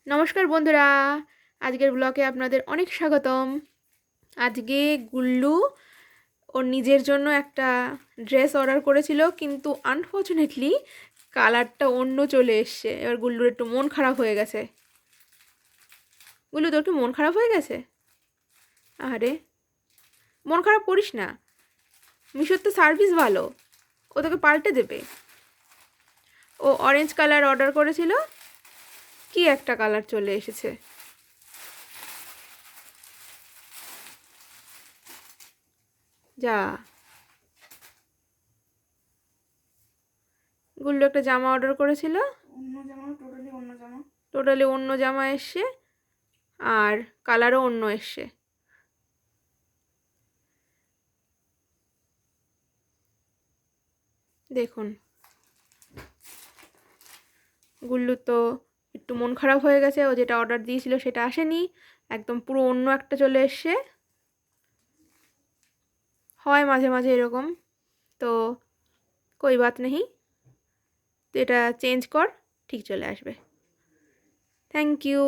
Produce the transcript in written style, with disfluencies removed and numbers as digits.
নমস্কার বন্ধুরা, আজকের ব্লগে আপনাদের অনেক স্বাগতম। আজকে গুল্লু ওর নিজের জন্য একটা ড্রেস অর্ডার করেছিল, কিন্তু আনফর্চুনেটলি কালারটা অন্য চলে এসছে। এবার গুল্লুর একটু মন খারাপ হয়ে গেছে। গুল্লু, তোর কি মন খারাপ হয়ে গেছে? আরে, মন খারাপ করিস না, মিশোর তো সার্ভিস ভালো, ও তোকে পাল্টে দেবে। ও অরেঞ্জ কালার অর্ডার করেছিল, কি একটা কালার চলে এসেছে। যা, গুল্লু একটা জামা অর্ডার করেছিল, টোটালি অন্য জামা এসছে, আর কালারও অন্য এসছে। দেখুন, গুল্লু তো একটু মন খারাপ হয়ে গেছে। ও যেটা অর্ডার দিয়েছিল সেটা আসেনি, একদম পুরো অন্য একটা চলে এসছে। হয় মাঝে মাঝে এরকম, তো কই বাত নেই, তো এটা চেঞ্জ কর, ঠিক চলে আসবে। Thank you.